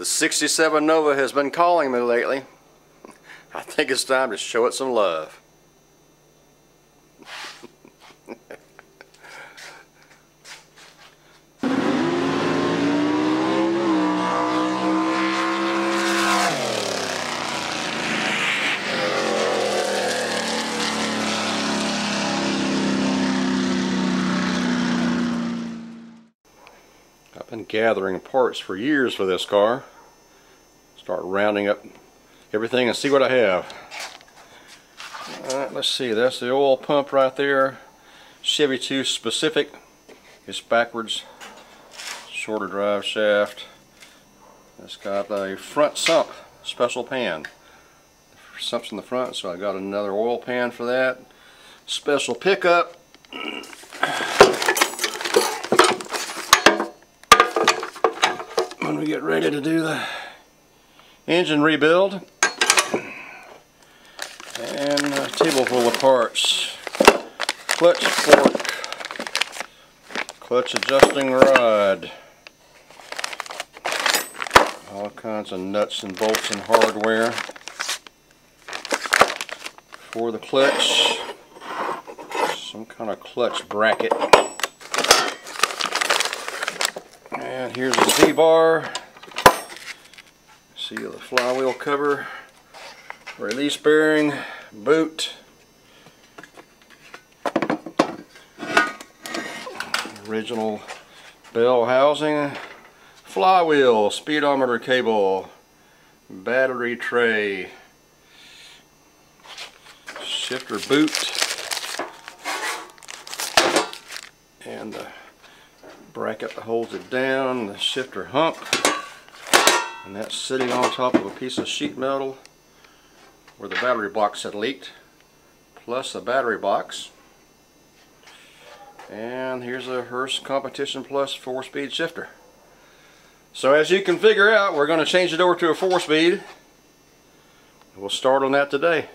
The 67 Nova has been calling me lately. I think it's time to show it some love. I've been gathering parts for years for this car. Start rounding up everything and see what I have. Alright, let's see, that's the oil pump right there. Chevy 2 specific. It's backwards. Shorter drive shaft. It's got a front sump special pan. The sump's in the front, so I got another oil pan for that. Special pickup. When we get ready to do the engine rebuild, and a table full of parts. Clutch fork, clutch adjusting rod, all kinds of nuts and bolts and hardware for the clutch, some kind of clutch bracket. And here's a Z-bar. See the flywheel cover, release bearing, boot, original bell housing, flywheel, speedometer cable, battery tray, shifter boot, and the bracket that holds it down, the shifter hump, and that's sitting on top of a piece of sheet metal where the battery box had leaked, plus a battery box. And here's a Hurst Competition Plus 4-speed shifter. So as you can figure out, we're going to change it over to a 4-speed. We'll start on that today.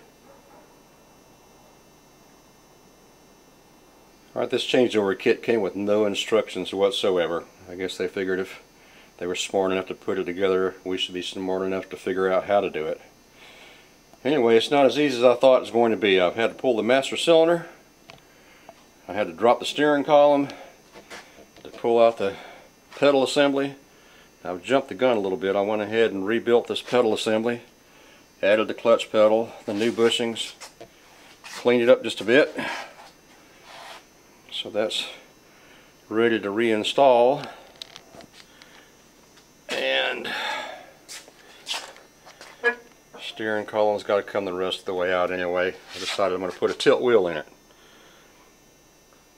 Alright, this changeover kit came with no instructions whatsoever. I guess they figured if they were smart enough to put it together, we should be smart enough to figure out how to do it. Anyway, it's not as easy as I thought it was going to be. I've had to pull the master cylinder. I had to drop the steering column to pull out the pedal assembly. I've jumped the gun a little bit. I went ahead and rebuilt this pedal assembly. Added the clutch pedal, the new bushings. Cleaned it up just a bit. So that's ready to reinstall. And steering column's got to come the rest of the way out anyway. I decided I'm going to put a tilt wheel in it.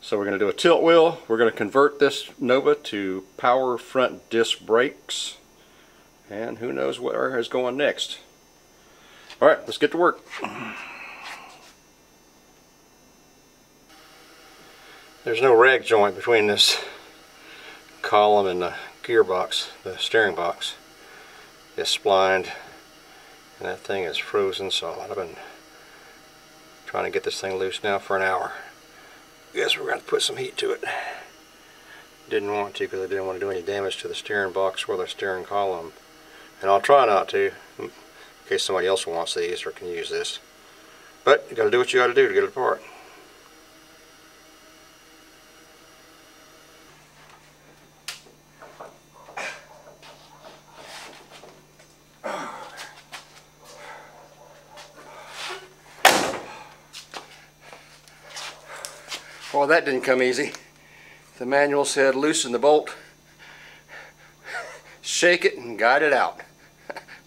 So we're going to do a tilt wheel. We're going to convert this Nova to power front disc brakes. And who knows where is going next. Alright, let's get to work. There's no rag joint between this column and the gearbox, the steering box. It's splined and that thing is frozen solid. I've been trying to get this thing loose now for an hour. Guess we're going to put some heat to it. Didn't want to because I didn't want to do any damage to the steering box or the steering column. And I'll try not to in case somebody else wants these or can use this. But you got to do what you got to do to get it apart. Well, that didn't come easy. The manual said loosen the bolt, shake it, and guide it out.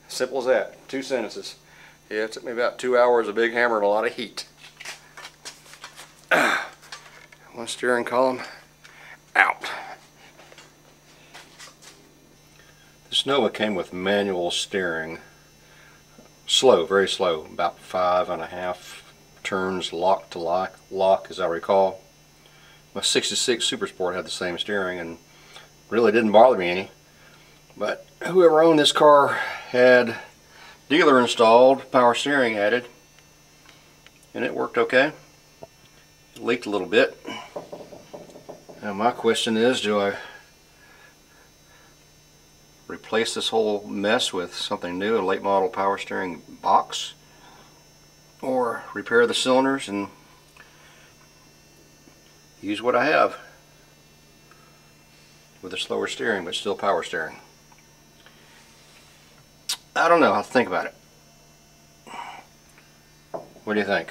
Simple as that. 2 sentences. Yeah, it took me about 2 hours, a big hammer, and a lot of heat. One steering column out. This Nova came with manual steering. Slow, very slow. About 5.5 turns lock to lock as I recall. My 66 Super Sport had the same steering and really didn't bother me any. But whoever owned this car had dealer installed power steering added, and it worked okay. It leaked a little bit. Now my question is, do I replace this whole mess with something new, a late model power steering box, or repair the cylinders and use what I have with a slower steering but still power steering. I don't know, I'll have to think about it. What do you think?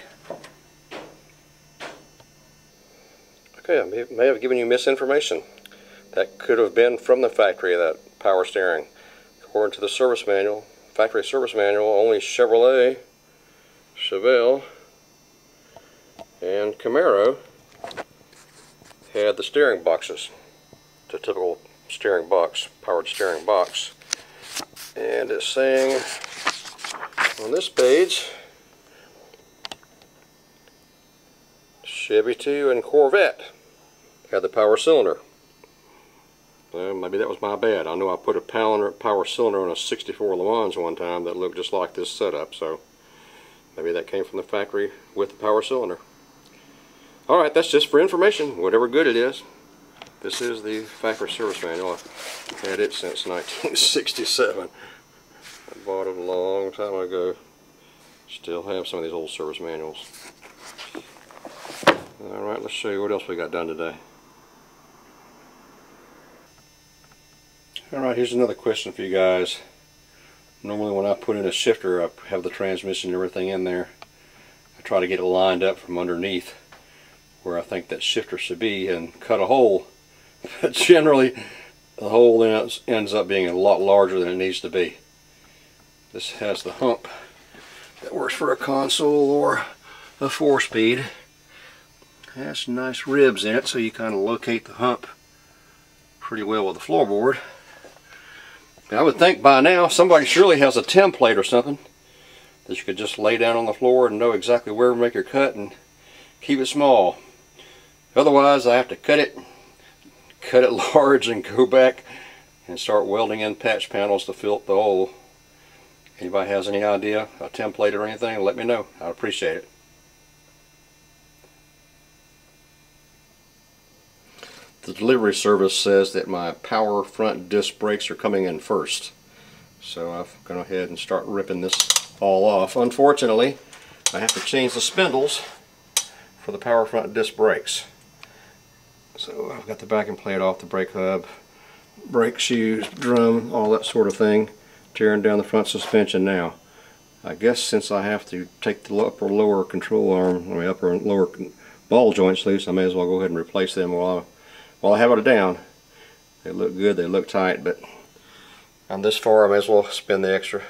Okay, I may have given you misinformation. That could have been from the factory, that power steering. According to the service manual, factory service manual, only Chevrolet, Chevelle, and Camaro had the steering boxes. The typical steering box, powered steering box. And it's saying on this page, Chevy 2 and Corvette had the power cylinder. Well, maybe that was my bad. I know I put a power cylinder on a 64 Le Mans one time that looked just like this setup, so maybe that came from the factory with the power cylinder. Alright, that's just for information, whatever good it is. This is the factory service manual. I've had it since 1967. I bought it a long time ago. Still have some of these old service manuals. Alright, let's show you what else we got done today. Alright, here's another question for you guys. Normally when I put in a shifter, I have the transmission and everything in there. I try to get it lined up from underneath where I think that shifter should be and cut a hole. But generally, the hole ends up being a lot larger than it needs to be. This has the hump that works for a console or a 4-speed. It has some nice ribs in it, so you kind of locate the hump pretty well with the floorboard. I would think by now somebody surely has a template or something that you could just lay down on the floor and know exactly where to make your cut and keep it small. Otherwise I have to cut it large and go back and start welding in patch panels to fill the hole. Anybody has any idea, a template or anything, let me know. I'd appreciate it. The delivery service says that my power front disc brakes are coming in first. So I've gone ahead and start ripping this all off. Unfortunately, I have to change the spindles for the power front disc brakes. So I've got the backing plate off the brake hub, brake shoes, drum, all that sort of thing. Tearing down the front suspension now. I guess since I have to take the upper lower control arm, upper and lower ball joints loose, I may as well go ahead and replace them while I have it down. They look good, they look tight, but I'm this far, I may as well spend the extra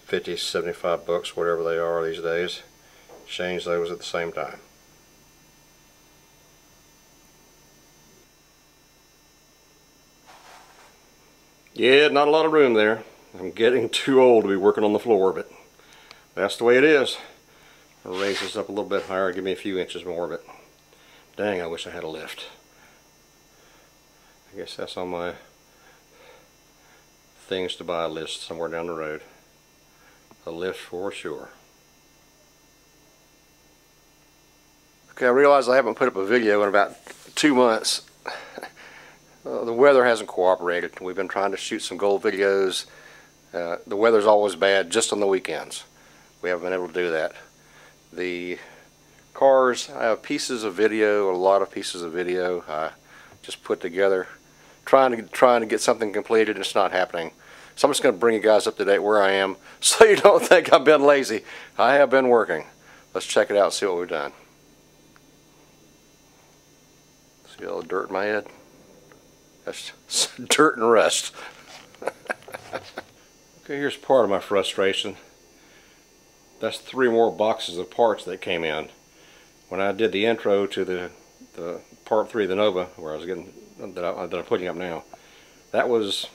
50, 75 bucks, whatever they are these days. Change those at the same time. Yeah, not a lot of room there. I'm getting too old to be working on the floor, but that's the way it is. I'll raise this up a little bit higher, give me a few inches more, but dang, I wish I had a lift. I guess that's on my things to buy list somewhere down the road. A lift for sure. Okay, I realize I haven't put up a video in about 2 months. The weather hasn't cooperated. We've been trying to shoot some gold videos. The weather's always bad just on the weekends. We haven't been able to do that. The cars, I have pieces of video, a lot of pieces of video I just put together, trying to get something completed, and it's not happening. So I'm just going to bring you guys up to date where I am so you don't think I've been lazy. I have been working. Let's check it out and see what we've done. See all the dirt in my head? That's dirt and rust. Okay, here's part of my frustration. That's 3 more boxes of parts that came in. When I did the intro to the part 3 of the Nova, where I was getting that I'm putting up now, that was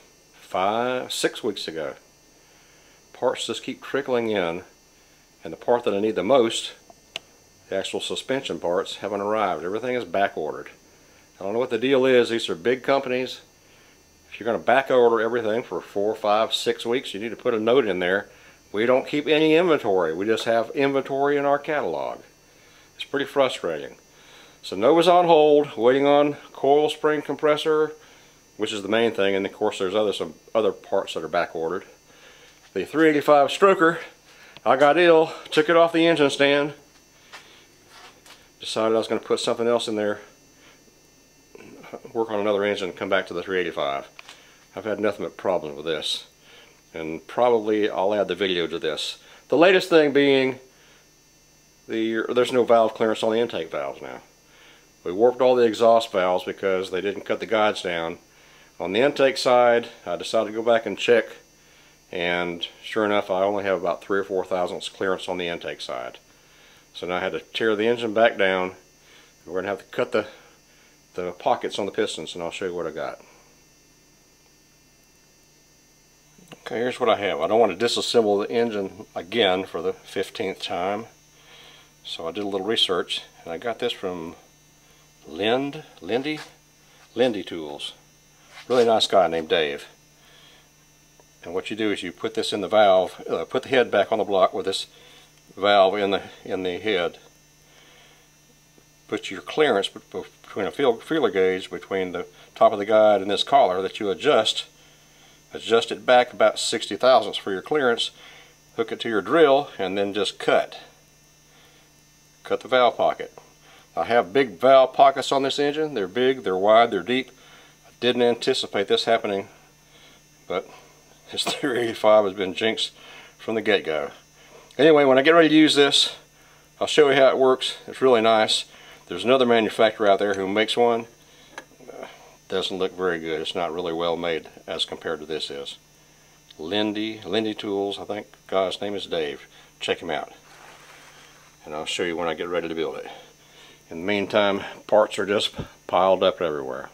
6 weeks ago. Parts just keep trickling in, and the part that I need the most, the actual suspension parts, haven't arrived. Everything is back ordered. I don't know what the deal is. These are big companies. If you're going to back order everything for 4, 5, 6 weeks, you need to put a note in there. We don't keep any inventory. We just have inventory in our catalog. It's pretty frustrating. So Nova's on hold, waiting on coil spring compressor, which is the main thing, and of course there's some other parts that are back ordered. The 385 stroker, I got ill, took it off the engine stand, decided I was going to put something else in there, work on another engine, come back to the 385. I've had nothing but problems with this, and probably I'll add the video to this. The latest thing being there's no valve clearance on the intake valves now. We warped all the exhaust valves because they didn't cut the guides down. On the intake side, I decided to go back and check, and sure enough I only have about 3 or 4 thousandths clearance on the intake side. So now I had to tear the engine back down. We're going to have to cut the pockets on the pistons, and I'll show you what I got. Okay, here's what I have. I don't want to disassemble the engine again for the 15th time. So I did a little research, and I got this from Lindy Tools. Really nice guy named Dave. And what you do is you put this in the valve, put the head back on the block with this valve in the head. Put your clearance between a feeler gauge between the top of the guide and this collar that you adjust it back about 60 thousandths for your clearance, hook it to your drill, and then just cut the valve pocket. I have big valve pockets on this engine. They're big, they're wide, they're deep. I didn't anticipate this happening, but this 385 has been jinxed from the get-go. Anyway, when I get ready to use this, I'll show you how it works. It's really nice. There's another manufacturer out there who makes one. Doesn't look very good. It's not really well made as compared to this is. Lindy Tools, I think. Guy's name is Dave. Check him out. And I'll show you when I get ready to build it. In the meantime, parts are just piled up everywhere.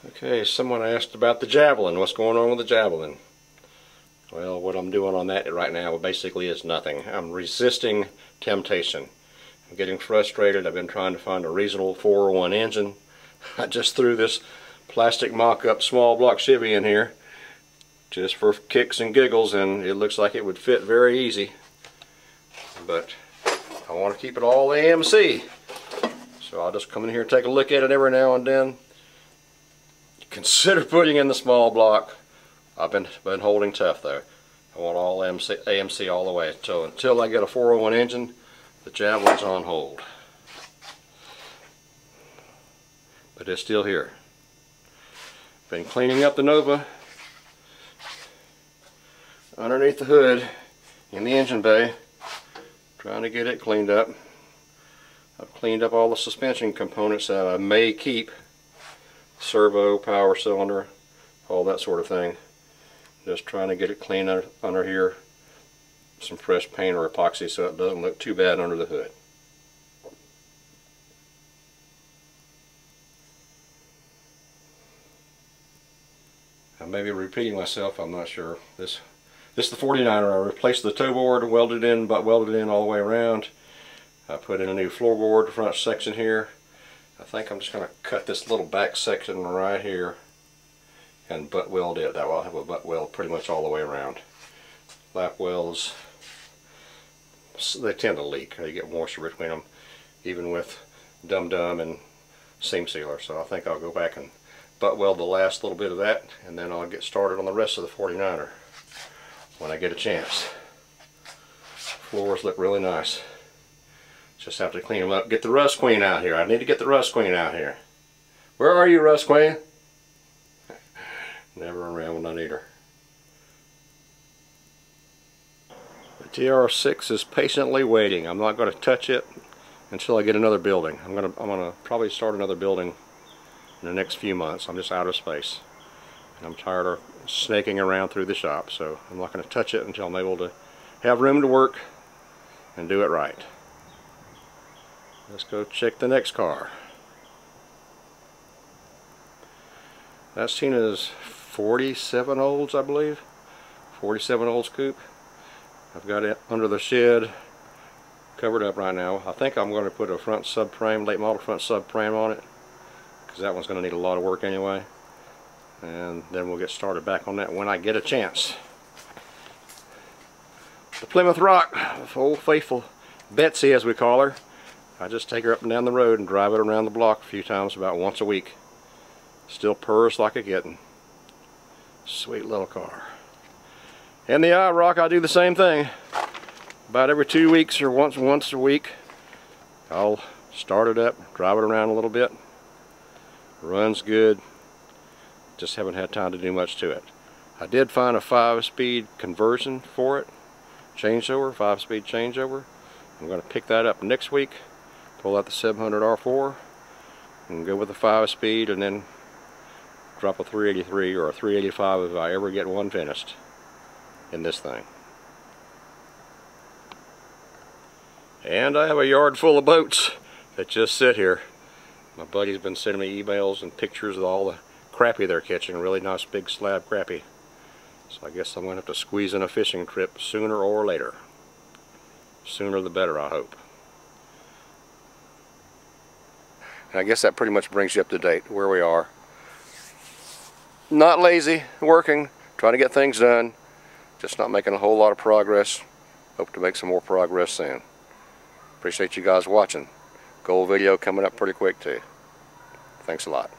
Okay, someone asked about the Javelin. What's going on with the Javelin? Well, what I'm doing on that right now basically is nothing. I'm resisting temptation. I'm getting frustrated. I've been trying to find a reasonable 401 engine. I just threw this plastic mock-up small block Chevy in here just for kicks and giggles, and it looks like it would fit very easy. But I want to keep it all AMC, so I'll just come in here and take a look at it every now and then. Consider putting in the small block. I've been holding tough though. I want all AMC all the way. So until I get a 401 engine, the Javelin's on hold. But it's still here. Been cleaning up the Nova underneath the hood in the engine bay, trying to get it cleaned up. I've cleaned up all the suspension components that I may keep, servo, power cylinder, all that sort of thing. Just trying to get it clean under here, some fresh paint or epoxy so it doesn't look too bad under the hood. I may be repeating myself, I'm not sure. This is the 49er. I replaced the toe board, welded in all the way around. I put in a new floorboard front section here. I think I'm just going to cut this little back section right here and butt weld it. That way I'll have a butt weld pretty much all the way around. Lap welds, they tend to leak. You get moisture between them, even with dum-dum and seam sealer. So I think I'll go back and butt weld the last little bit of that, and then I'll get started on the rest of the 49er when I get a chance. Floors look really nice. Just have to clean them up. Get the rust queen out here. I need to get the rust queen out here. Where are you, rust queen? Never around when I need her. The TR6 is patiently waiting. I'm not going to touch it until I get another building. I'm gonna probably start another building in the next few months. I'm just out of space, and I'm tired of snaking around through the shop, so I'm not going to touch it until I'm able to have room to work and do it right. Let's go check the next car. That's Tina's 47 olds, I believe. 47 olds coupe. I've got it under the shed, covered up right now. I think I'm going to put a front subframe, late model front subframe on it, because that one's going to need a lot of work anyway. And then we'll get started back on that when I get a chance. The Plymouth Rock, old faithful Betsy as we call her. I just take her up and down the road and drive it around the block a few times, about once a week. Still purrs like a kitten. Sweet little car. And the IROC, I do the same thing. About every 2 weeks or once a week, I'll start it up, drive it around a little bit. Runs good. Just haven't had time to do much to it. I did find a 5-speed conversion for it. Changeover, 5-speed changeover. I'm going to pick that up next week. Pull out the 700 R4 and go with a 5-speed, and then drop a 383 or a 385 if I ever get one finished in this thing. And I have a yard full of boats that just sit here. My buddy's been sending me emails and pictures of all the crappie they're catching. Really nice big slab crappie. So I guess I'm going to have to squeeze in a fishing trip sooner or later. Sooner the better, I hope. And I guess that pretty much brings you up to date where we are. Not lazy, working, trying to get things done. Just not making a whole lot of progress. Hope to make some more progress soon. Appreciate you guys watching. Goal video coming up pretty quick too. Thanks a lot.